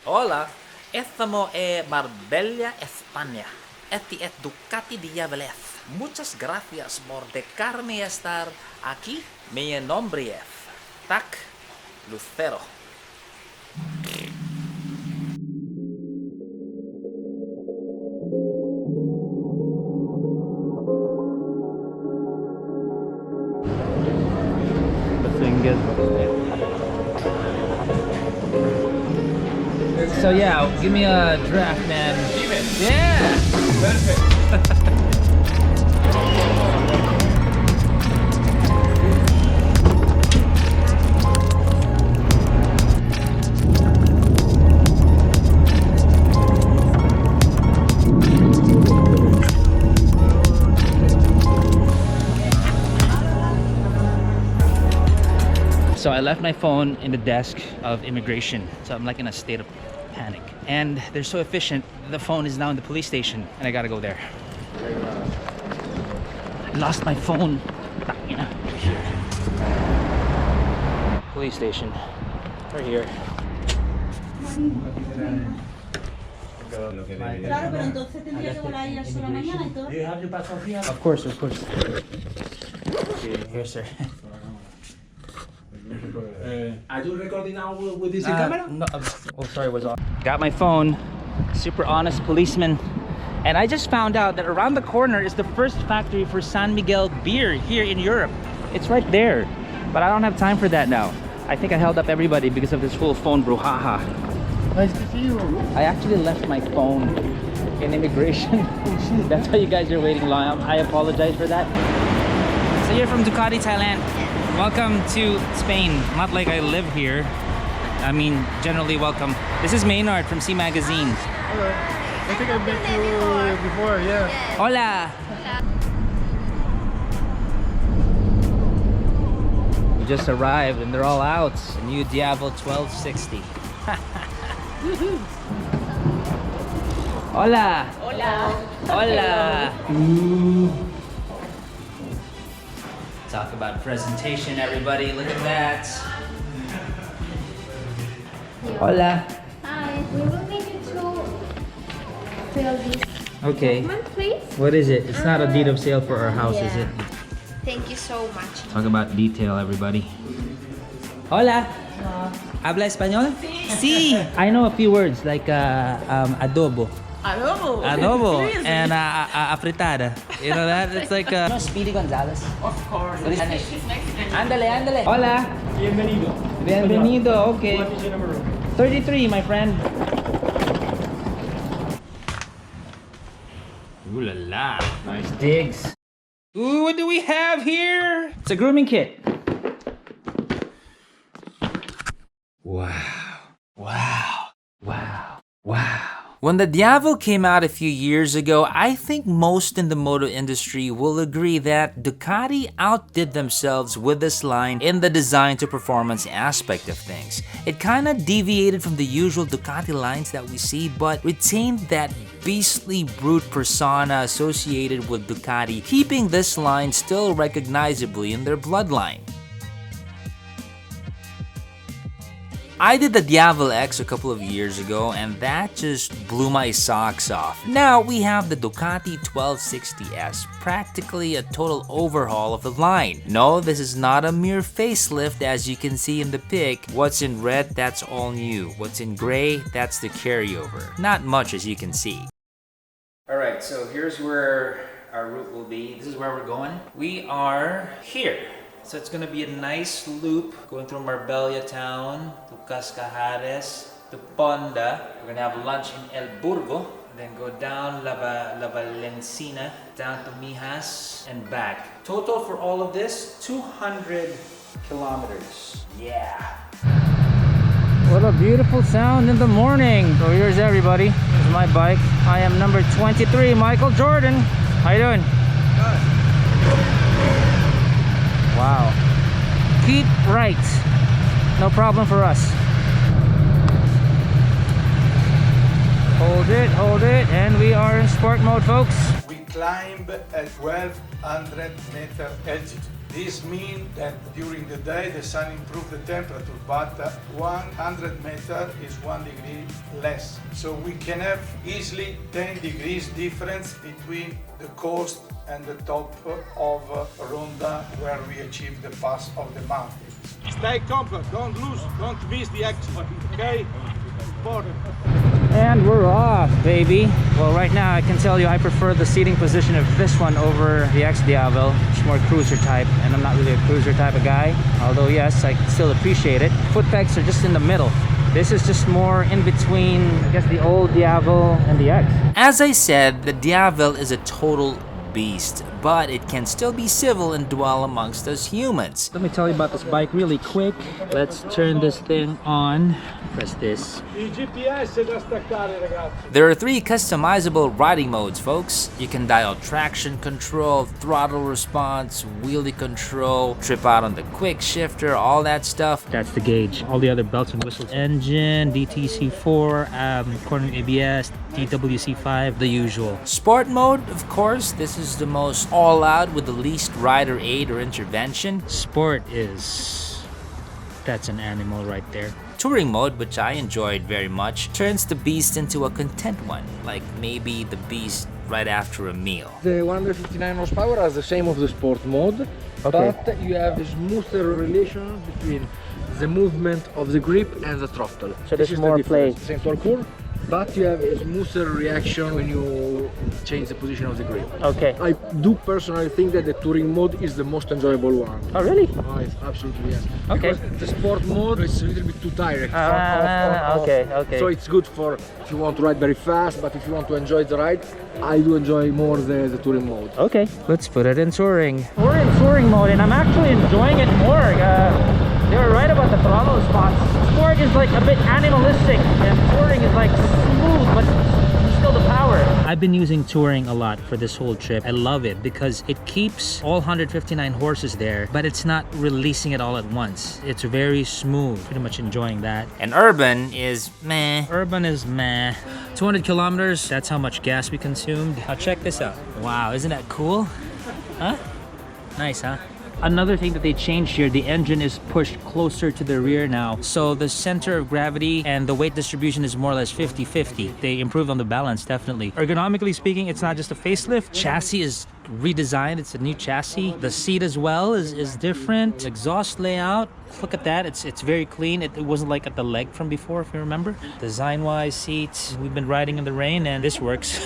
Hola, estamos en Marbella, España. Este es Ducati Diavel. Muchas gracias por dejarme estar aquí. Mi nombre es Tac Lucero. So yeah, give me a draft, man. Yeah. So I left my phone in the desk of immigration. So I'm like in a state of panic. And they're so efficient. The phone is now in the police station and I gotta go there. I lost my phone. Police station. Right here. Of course, of course. Here, sir. Are you recording now with this camera? No, oh, sorry, was off. Got my phone. Super honest policeman. And I just found out that around the corner is the first factory for San Miguel beer here in Europe. It's right there. But I don't have time for that now. I think I held up everybody because of this whole phone brouhaha. Nice to see you. I actually left my phone in immigration. That's why you guys are waiting long. I apologize for that. So you're from Ducati, Thailand. Welcome to Spain. Not like I live here. I mean, generally welcome. This is Maynard from C Magazine. Hello. I think I've met you before, yeah. Hola! We just arrived and they're all out. A new Diavel 1260. Hola! Hola. Hola! Talk about presentation, everybody. Look at that. Hola. Hi, we will need you to fill this Okay. document, please. What is it? It's not a deed of sale for our house, is it? Thank you so much. Talk about detail, everybody. Hola. ¿Habla español? Sí. I know a few words like adobo. Adobo and afritada. You know that? It's like no, Speedy Gonzalez. Of course. Ándale, ándale. Hola. Bienvenido. Bienvenido. Okay. What is your number? 33, my friend. Ooh la la. Nice digs. Ooh, what do we have here? It's a grooming kit. Wow. Wow. Wow. Wow. When the Diavel came out a few years ago, I think most in the moto industry will agree that Ducati outdid themselves with this line in the design to performance aspect of things. It kinda deviated from the usual Ducati lines that we see, but retained that beastly brute persona associated with Ducati, keeping this line still recognizably in their bloodline. I did the Diavel X a couple of years ago and that just blew my socks off. Now we have the Ducati 1260S, practically a total overhaul of the line. No, this is not a mere facelift as you can see in the pic. What's in red, that's all new. What's in gray, that's the carryover. Not much as you can see. Alright, so here's where our route will be. This is where we're going. We are here. So it's gonna be a nice loop going through Marbella town to Cascajares to Ponda. We're gonna have lunch in El Burgo, then go down La Valencina, down to Mijas and back. Total for all of this, 200 kilometers. Yeah. What a beautiful sound in the morning. So here's everybody. Here's my bike. I am number 23, Michael Jordan. How you doing? Wow. Keep right. No problem for us. Hold it, and we are in sport mode, folks. We climb at 1200 meter altitude. This means that during the day the sun improves the temperature, but 100 meters is 1 degree less. So we can have easily 10 degrees difference between the coast and the top of Ronda where we achieve the pass of the mountain. Stay compact, don't lose, don't miss the exit, okay? Important. And we're off, baby. Well, right now I can tell you I prefer the seating position of this one over the X Diavel. It's more cruiser type, and I'm not really a cruiser type of guy. Although yes, I still appreciate it. Foot pegs are just in the middle. This is just more in between, I guess, the old Diavel and the X. As I said, the Diavel is a total beast, but it can still be civil and dwell amongst us humans. Let me tell you about this bike really quick. Let's turn this thing on. Press this. Il GPS è da staccare, ragazzi. There are 3 customizable riding modes, folks. You can dial traction control, throttle response, wheelie control, trip out on the quick shifter, all that stuff. That's the gauge. All the other belts and whistles. Engine, DTC4, corner ABS, DWC5, the usual. Sport mode, of course, this is the most all-out with the least rider aid or intervention. Sport that's an animal right there. Touring mode, which I enjoyed very much, turns the beast into a content one, like maybe the beast right after a meal. The 159 horsepower has the same of the sport mode, Okay. but you have a smoother relation between the movement of the grip and the throttle. So This there's is more the difference. play. Same torque curve, but you have a smoother reaction when you change the position of the grip. Okay. I do personally think that the touring mode is the most enjoyable one. Oh, really? Oh, it's absolutely yes. Okay. Because the sport mode is a little bit too direct. Okay. So it's good for if you want to ride very fast, but if you want to enjoy the ride, I do enjoy more the touring mode. Okay, let's put it in touring. We're in touring mode and I'm actually enjoying it more. They were right about the throttle response. Sport is like a bit animalistic and touring is like smooth, but still the power. I've been using touring a lot for this whole trip. I love it because it keeps all 159 horses there, but it's not releasing it all at once. It's very smooth. Pretty much enjoying that. And urban is meh. Urban is meh. 200 kilometers, that's how much gas we consumed. Now check this out. Wow, isn't that cool? Huh? Nice, huh? Another thing that they changed here, the engine is pushed closer to the rear now. So the center of gravity and the weight distribution is more or less 50-50. They improved on the balance, definitely. Ergonomically speaking, it's not just a facelift. Chassis is redesigned. It's a new chassis. The seat as well is different. Exhaust layout, look at that. It's very clean. It wasn't like at the leg from before, if you remember. Design-wise, seats. We've been riding in the rain and this works.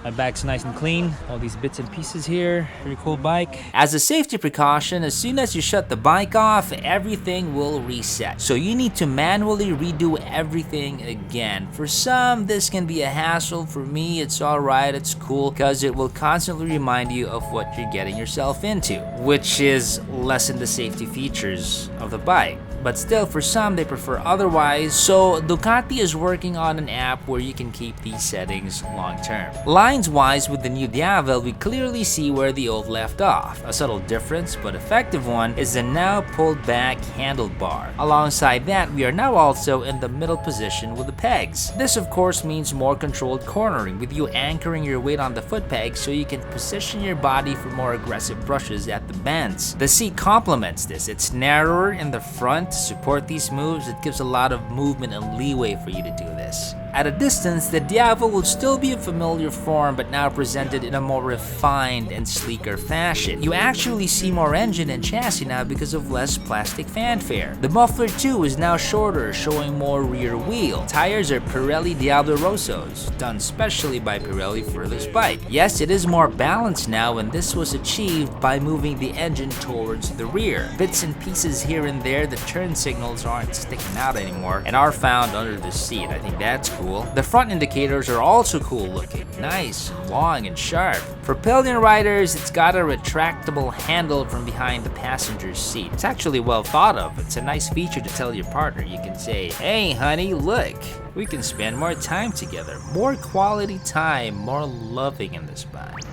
My back's nice and clean. All these bits and pieces here. Pretty cool bike. As a safety precaution, as soon as you shut the bike off, everything will reset. So you need to manually redo everything again. For some, this can be a hassle. For me, it's alright, it's cool, because it will constantly remind you of what you're getting yourself into, which is lessen the safety features of the bike. But still, for some, they prefer otherwise, so Ducati is working on an app where you can keep these settings long term. Lines-wise, with the new Diavel, we clearly see where the old left off. A subtle difference, but effective one, is the now pulled back handlebar. Alongside that, we are now also in the middle position with the pegs. This of course means more controlled cornering, with you anchoring your weight on the foot pegs so you can position your body for more aggressive brushes at the bends. The seat complements this. It's narrower in the front to support these moves. It gives a lot of movement and leeway for you to do this. At a distance, the Diavel will still be a familiar form, but now presented in a more refined and sleeker fashion. You actually see more engine and chassis now because of less plastic fanfare. The muffler too is now shorter, showing more rear wheel. Tires are Pirelli Diablo Rossos, done specially by Pirelli for this bike. Yes, it is more balanced now, and this was achieved by moving the engine towards the rear. Bits and pieces here and there, the turn signals aren't sticking out anymore and are found under the seat. I think that's cool. The front indicators are also cool looking, nice, long and sharp. For pillion riders, it's got a retractable handle from behind the passenger's seat. It's actually well thought of. It's a nice feature to tell your partner. You can say, hey honey, look, we can spend more time together, more quality time, more loving in this bike.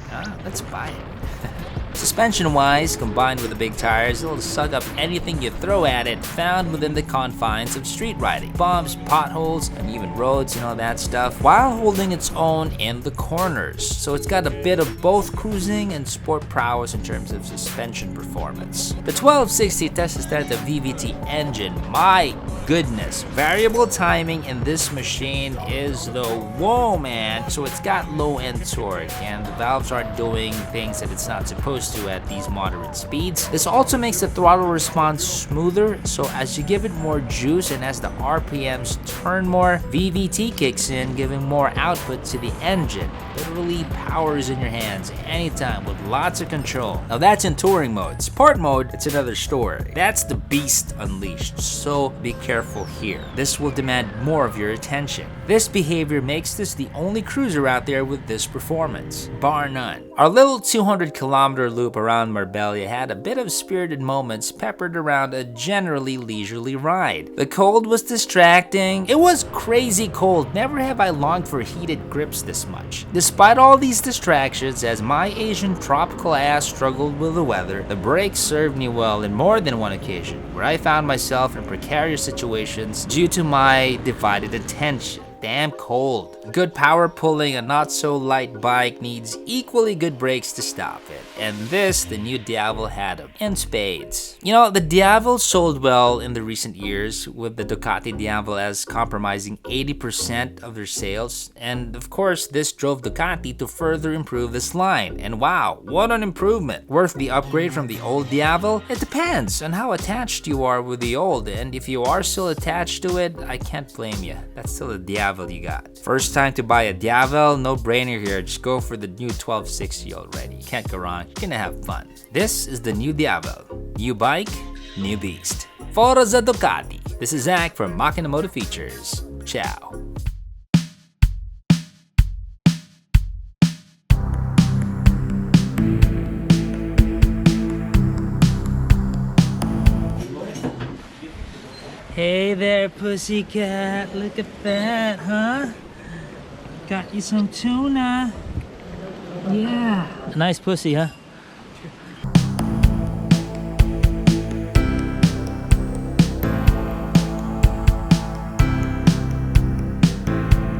Let's buy it. Suspension-wise, combined with the big tires, it'll suck up anything you throw at it found within the confines of street riding. Bumps, potholes, uneven roads, and all that stuff, while holding its own in the corners. So it's got a bit of both cruising and sport prowess in terms of suspension performance. The 1260 Testostante VVT engine, my goodness, variable timing in this machine is the whoa, man. So it's got low end torque and the valves aren't doing things that it's not supposed to at these moderate speeds. This also makes the throttle response smoother, so as you give it more juice and as the RPMs turn more, VVT kicks in, giving more output to the engine. Literally powers in your hands anytime with lots of control. Now that's in touring mode. Sport mode, it's another story. That's the beast unleashed, so be careful here. This will demand more of your attention. This behavior makes this the only cruiser out there with this performance, bar none. Our little 200-kilometer loop around Marbella had a bit of spirited moments peppered around a generally leisurely ride. The cold was distracting. It was crazy cold. Never have I longed for heated grips this much. Despite all these distractions, as my Asian tropical ass struggled with the weather, the brakes served me well in more than one occasion, where I found myself in precarious situations due to my divided attention. Damn cold. Good power pulling a not so light bike needs equally good brakes to stop it. And this, the new Diavel had them in spades. You know, the Diavel sold well in the recent years, with the Ducati Diavel as compromising 80% of their sales. And of course, this drove Ducati to further improve this line. And wow, what an improvement. Worth the upgrade from the old Diavel? It depends on how attached you are with the old. And if you are still attached to it, I can't blame you. That's still a Diavel you got. First time to buy a Diavel, no brainer here. Just go for the new 1260 already. You can't go wrong. You're gonna have fun. This is the new Diavel. New bike, new beast. Forza Ducati. This is Zach from Makina Moto Features. Ciao. Hey there, pussycat. Look at that, huh? Got you some tuna. Yeah. Nice pussy, huh?